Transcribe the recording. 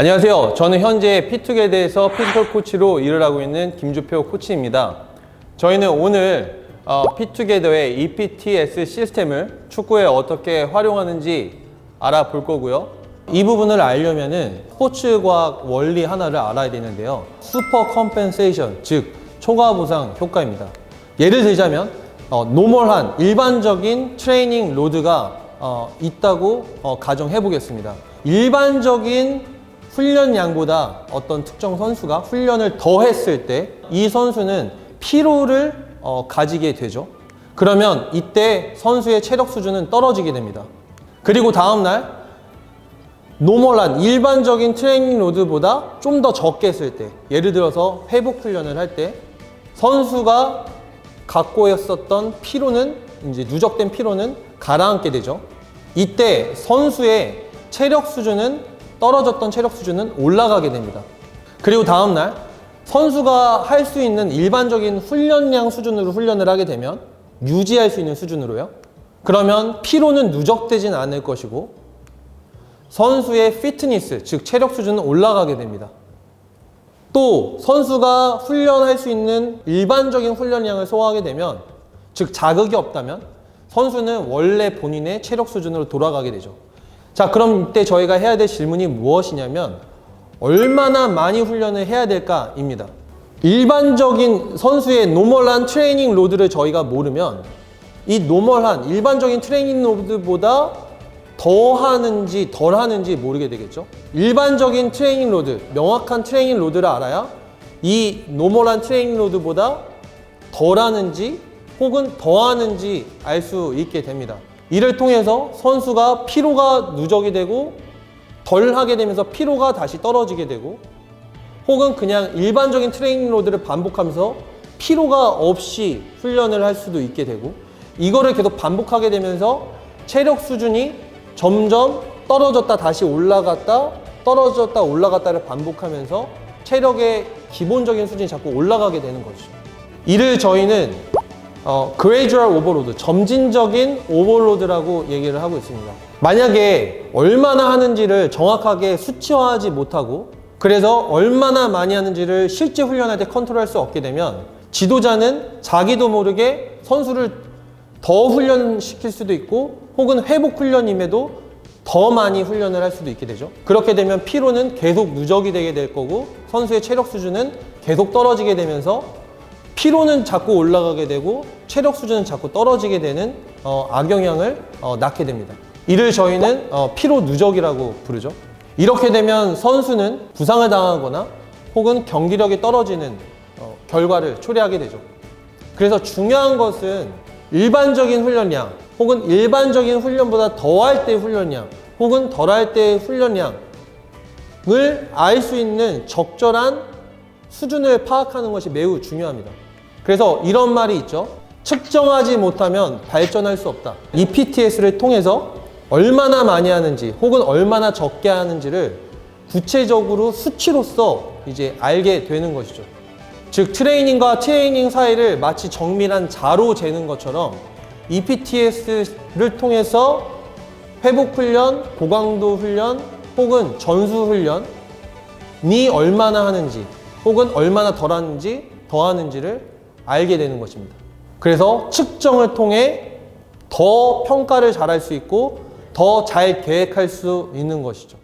안녕하세요. 저는 현재 피투게더에서 피지컬 코치로 일을 하고 있는 김주표 코치입니다. 저희는 오늘 피투게더의 EPTS 시스템을 축구에 어떻게 활용하는지 알아볼 거고요. 이 부분을 알려면은 스포츠 과학 원리 하나를 알아야 되는데요. 슈퍼 컴펜세이션, 즉 초과 보상 효과입니다. 예를 들자면 노멀한 일반적인 트레이닝 로드가 있다고 가정해 보겠습니다. 일반적인 훈련량보다 어떤 특정 선수가 훈련을 더 했을 때 이 선수는 피로를 가지게 되죠. 그러면 이때 선수의 체력 수준은 떨어지게 됩니다. 그리고 다음날 노멀한 일반적인 트레이닝 로드보다 좀 더 적게 했을 때, 예를 들어서 회복 훈련을 할 때 선수가 갖고 있었던 피로는, 이제 누적된 피로는 가라앉게 되죠. 이때 선수의 체력 수준은, 떨어졌던 체력 수준은 올라가게 됩니다. 그리고 다음날 선수가 할 수 있는 일반적인 훈련량 수준으로 훈련을 하게 되면, 유지할 수 있는 수준으로요. 그러면 피로는 누적되진 않을 것이고 선수의 피트니스, 즉 체력 수준은 올라가게 됩니다. 또 선수가 훈련할 수 있는 일반적인 훈련량을 소화하게 되면, 즉 자극이 없다면 선수는 원래 본인의 체력 수준으로 돌아가게 되죠. 자, 그럼 이때 저희가 해야 될 질문이 무엇이냐면 얼마나 많이 훈련을 해야 될까입니다. 일반적인 선수의 노멀한 트레이닝 로드를 저희가 모르면 이 노멀한 일반적인 트레이닝 로드보다 더 하는지 덜 하는지 모르게 되겠죠. 일반적인 트레이닝 로드, 명확한 트레이닝 로드를 알아야 이 노멀한 트레이닝 로드보다 덜 하는지 혹은 더 하는지 알 수 있게 됩니다. 이를 통해서 선수가 피로가 누적이 되고 덜 하게 되면서 피로가 다시 떨어지게 되고, 혹은 그냥 일반적인 트레이닝 로드를 반복하면서 피로가 없이 훈련을 할 수도 있게 되고, 이거를 계속 반복하게 되면서 체력 수준이 점점 떨어졌다 다시 올라갔다 떨어졌다 올라갔다를 반복하면서 체력의 기본적인 수준이 자꾸 올라가게 되는 거죠. 이를 저희는 gradual overload, 점진적인 오버로드라고 얘기를 하고 있습니다. 만약에 얼마나 하는지를 정확하게 수치화하지 못하고, 그래서 얼마나 많이 하는지를 실제 훈련할 때 컨트롤할 수 없게 되면 지도자는 자기도 모르게 선수를 더 훈련시킬 수도 있고, 혹은 회복 훈련임에도 더 많이 훈련을 할 수도 있게 되죠. 그렇게 되면 피로는 계속 누적이 되게 될 거고 선수의 체력 수준은 계속 떨어지게 되면서 피로는 자꾸 올라가게 되고 체력 수준은 자꾸 떨어지게 되는 악영향을 낳게 됩니다. 이를 저희는 피로 누적이라고 부르죠. 이렇게 되면 선수는 부상을 당하거나 혹은 경기력이 떨어지는 결과를 초래하게 되죠. 그래서 중요한 것은 일반적인 훈련량 혹은 일반적인 훈련보다 더 할 때의 훈련량 혹은 덜 할 때의 훈련량을 알 수 있는 적절한 수준을 파악하는 것이 매우 중요합니다. 그래서 이런 말이 있죠. 측정하지 못하면 발전할 수 없다. EPTS를 통해서 얼마나 많이 하는지 혹은 얼마나 적게 하는지를 구체적으로 수치로서 이제 알게 되는 것이죠. 즉 트레이닝과 트레이닝 사이를 마치 정밀한 자로 재는 것처럼 EPTS를 통해서 회복 훈련, 고강도 훈련 혹은 전수 훈련이 얼마나 하는지 혹은 얼마나 덜 하는지 더 하는지를 알게 되는 것입니다. 그래서 측정을 통해 더 평가를 잘할 수 있고 더 잘 계획할 수 있는 것이죠.